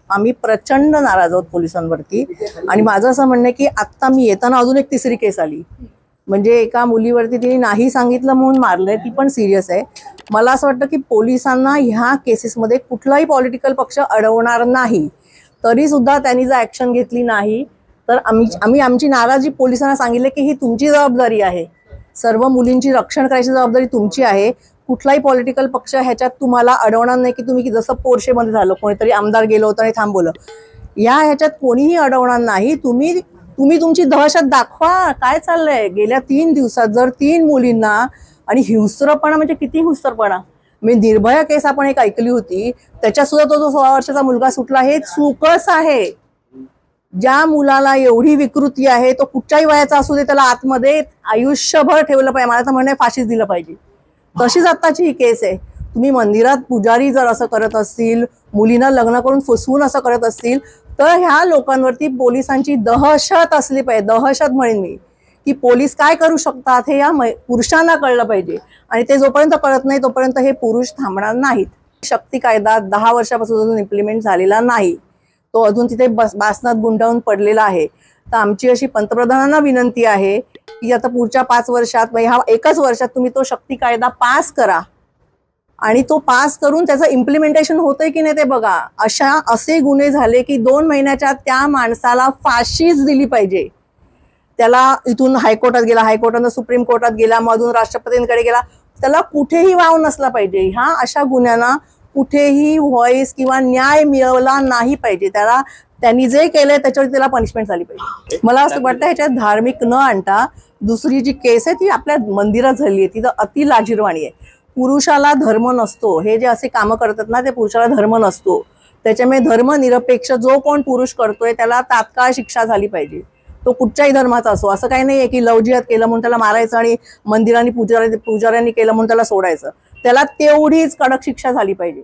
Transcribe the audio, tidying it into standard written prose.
आम्ही प्रचंड नाराज आहोत पोलिसांवरती। आणि माझं असं म्हणणं आहे की आता मी येताना अजून एक तिसरी केस आली, म्हणजे एका मुलीवरती तिने नाही सांगितलं म्हणून मारलंय, ती पण सिरियस आहे। मला असं वाटतं की पोलिसांना ह्या केसेसमध्ये कुठलाही पॉलिटिकल पक्ष अडवणार नाही, तरी सुद्धा त्यांनी जर ऍक्शन घेतली नाही तर आम्ही आमची नाराजी पोलिसांना सांगितले की ही तुमची जबाबदारी आहे, सर्व मुलींची रक्षण करायची जबाबदारी तुमची आहे। कुठलाही पॉलिटिकल पक्ष ह्याच्यात तुम्हाला अडवणार नाही की तुम्ही जसं पोर्शेमध्ये झालं, कोणीतरी आमदार गेलो होतं आणि थांबवलं, ह्याच्यात कोणीही अडवणार नाही। तुम्ही तुमची दहशत दाखवा, काय चाललंय। गेल्या 3 दिवसात जर 3 मुलींना, आणि हिंस्रपणा म्हणजे किती हिंस्रपणा, मी निर्भया केस आपण एक ऐकली होती, त्याच्यात सुद्धा तो 16 वर्षाचा मुलगा सुटला, हे चूकच आहे। ज्या मुलाला एवढी विकृती आहे तो कुठच्याही वयाचा असू दे, त्याला आतमध्ये आयुष्यभर ठेवलं पाहिजे, मला तर म्हणणं फाशीच दिलं पाहिजे। तशीच आत्ताची ही केस आहे। तुम्ही मंदिरात पुजारी जर असं करत असतील, मुलींना लग्न करून फसवून असं करत असतील, तर ह्या लोकांवरती पोलिसांची दहशत असली पाहिजे। दहशत म्हणेन मी की पोलीस काय करू शकतात हे या पुरुषांना कळलं पाहिजे, आणि ते जोपर्यंत कळत नाही तोपर्यंत हे पुरुष थांबणार नाहीत। शक्ती कायदा 10 वर्षापासून अजून इम्प्लिमेंट झालेला नाही, तो अजून तिथे बासनात गुंडाळून पडलेला आहे। तर आमची अशी पंतप्रधानांना विनंती आहे की आता पुढच्या 5 वर्षात, ह्या एकच वर्षात तुम्ही तो शक्ती कायदा पास करा, आणि तो पास करून त्याचं इम्प्लिमेंटेशन होतंय की नाही ते बघा। असे गुन्हे झाले की 2 महिन्याच्या त्या माणसाला फाशीच दिली पाहिजे। त्याला इथून हायकोर्टात गेला, हायकोर्टानं सुप्रीम कोर्टात गेला, मधून राष्ट्रपतींकडे गेला, त्याला कुठेही वाव नसला पाहिजे। ह्या अशा गुन्ह्यांना कुठेही व्हॉइस किंवा न्याय मिळवला नाही पाहिजे। त्यांनी जे केलंय त्याच्यावर त्याला पनिशमेंट झाली पाहिजे। मला असं वाटतं ह्याच्यात धार्मिक न आणता दुसरी जी केस आहे ती आपल्या मंदिरात झाली आहे, ती तर अति लाजिरवाणी आहे। पुरुषाला धर्म नसतो, हे जे असे कामं करतात ना ते पुरुषाला धर्म नसतो, त्याच्यामुळे धर्मनिरपेक्ष जो कोण पुरुष करतोय त्याला तात्काळ शिक्षा झाली पाहिजे, तो कुठच्याही धर्माचा असो। असं काही नाहीये की लव जिहाद केलं म्हणून त्याला मारायचं आणि मंदिरांनी पुजाऱ्यांनी केलं म्हणून त्याला सोडायचं, त्याला तेवढीच कडक शिक्षा झाली पाहिजे।